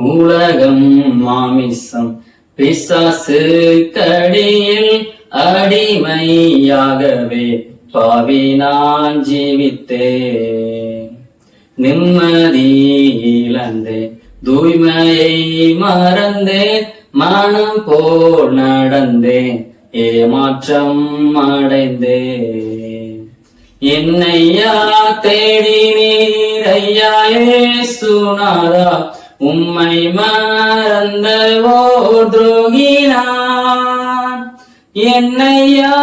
உலகம் மாமிசம் பிசாசு கடியில் அடிமையாகவே பாவி நான் ஜீவித்தே. நிம்மதி இழந்தே, தூய்மையை மறந்தேன், மனம் போல் நடந்தேன், ஏமாற்றம் அடைந்தேன். என்னையா தேடினீர் ஐயா இயேசுநாதா, உம்மை மறந்த ஓர் துரோகினான். என்னையா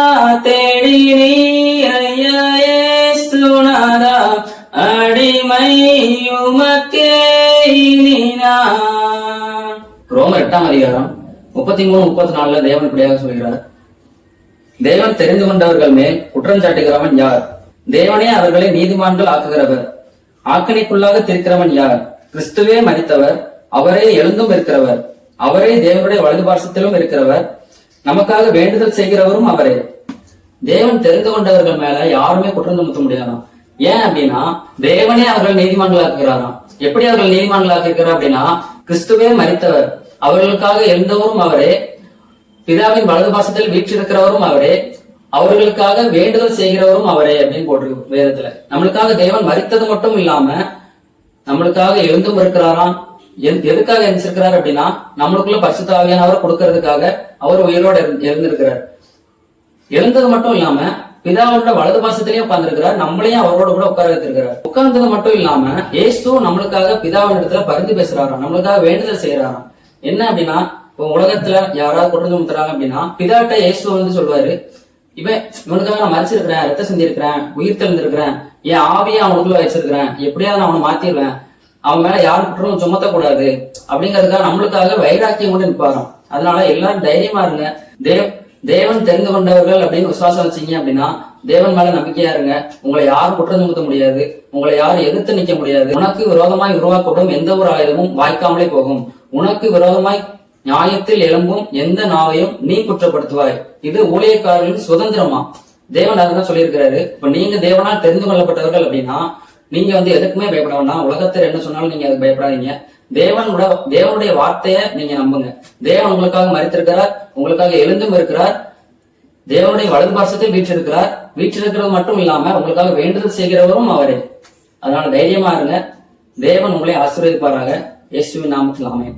தேடினீர் ஐயா இயேசுநாதா, அடிமை உமக்கே நான். ரோமர் 8ஆம் அதிகாரம் 33-34 தேவன் இப்படியாக சொல்கிறார். தேவன் தெரிந்து கொண்டவர்கள் மேல் குற்றம் சாட்டுகிறவன் யார்? தேவனே அவர்களை நீதிமான்கள் ஆக்குகிறவர். ஆக்கணிக்குள்ளாக திருக்கிறவன் யார்? கிறிஸ்துவே மரித்தவர், அவரே எழுந்தும் இருக்கிறவர், அவரே தேவனுடைய வலது பார்சத்திலும் இருக்கிறவர், நமக்காக வேண்டுதல் செய்கிறவரும் அவரே. தேவன் தெரிந்து கொண்டவர்கள் மேல யாருமே குற்றம் சுமத்த முடியாதாம். ஏன் அப்படின்னா தேவனே அவர்கள் நீதிமான்களாக்குகிறாராம். எப்படி அவர்கள் நீதிமான்களாக்கிறார் அப்படின்னா, கிறிஸ்துவே மரித்தவர், அவர்களுக்காக எழுந்தவரும் அவரே, பிதாவின் வலது பாசத்தில் வீற்றிருக்கிறவரும் அவரே, அவர்களுக்காக வேண்டுதல் செய்கிறவரும் அவரே அப்படின்னு போட்டிருக்கு வேதத்துல. நம்மளுக்காக தேவன் மரித்தது மட்டும் இல்லாம நம்மளுக்காக எழுந்தும் இருக்கிறாராம். எதுக்காக எழுந்திருக்கிறார் அப்படின்னா, நம்மளுக்குள்ள பரிசுத்த ஆவியானவரை கொடுக்கறதுக்காக அவர் உயிரோட எழுந்திருக்கிறார். எழுந்தது மட்டும் இல்லாம பிதாவோட வலது பாசத்திலேயே உட்கார்ந்துருக்கிறார், நம்மளையும் அவரோட கூட உட்கார வைத்திருக்கிறார். உட்கார்ந்தது மட்டும் இல்லாம இயேசு நம்மளுக்காக பிதாவின் இடத்துல பரிந்து பேசுறாராம், நம்மளுக்காக வேண்டுதல் செய்யறாராம். என்ன அப்படின்னா, இப்போ உலகத்துல யாராவது குற்றம் சுமத்துறாங்க அப்படின்னா பிதாட்ட இயேசு வந்து சொல்வாரு, இவனுக்காக நான் மறைச்சிருக்கிறேன், ரத்த சிந்தி இருக்கிறேன், உயிர் தெளிந்திருக்கிறேன், என் ஆவியை அவனுக்குள்ள வச்சிருக்கிறேன், எப்படியாவது நான் அவனை மாத்திடுவேன், அவன் மேல யாரும் குற்றம் சுமத்தக்கூடாது அப்படிங்கறதுக்காக நம்மளுக்காக வைராக்கியம் கொண்டு நிற்பாராம். அதனால எல்லாரும் தைரியமா இருங்க. தேவன் தெரிந்து கொண்டவர்கள் அப்படின்னு விசுவாசம் வச்சீங்க அப்படின்னா தேவன் மேல நம்பிக்கையா இருங்க. உங்களை யாரும் குற்றம் சுமத்த முடியாது, உங்களை யாரும் எதிர்த்து நிக்க முடியாது. உனக்கு விரோதமாய் உருவாக்கப்படும் எந்த ஒரு ஆயுதமும் வாய்க்காமலே போகும். உனக்கு விரோதமாய் நியாயத்தில் எழும்பும் எந்த நாவையும் நீ குற்றப்படுத்துவாய். இது ஊழியக்காரர்களின் சுதந்திரமா. தேவன் அதான் சொல்லியிருக்கிறாரு. இப்ப நீங்க தேவனால் தெரிந்து கொள்ளப்பட்டவர்கள் அப்படின்னா நீங்க எதுக்குமே பயப்பட வேண்டாம். உலகத்தில் என்ன சொன்னாலும் நீங்க அதுக்கு பயப்படாதீங்க. தேவனுடைய வார்த்தைய நீங்க நம்புங்க. தேவன் உங்களுக்காக மரித்திருக்கிறார், உங்களுக்காக எழுந்தும் இருக்கிறார், தேவனுடைய வலது பார்சத்தில் வீற்றிருக்கிறார். வீற்றிருக்கிறது மட்டும் இல்லாம உங்களுக்காக வேண்டுதல் செய்கிறவரும் அவரே. அதனால தைரியமா இருங்க. தேவன் உங்களை ஆசீர்வதிப்பாராக. இயேசுவின் நாமத்தில் ஆமென்.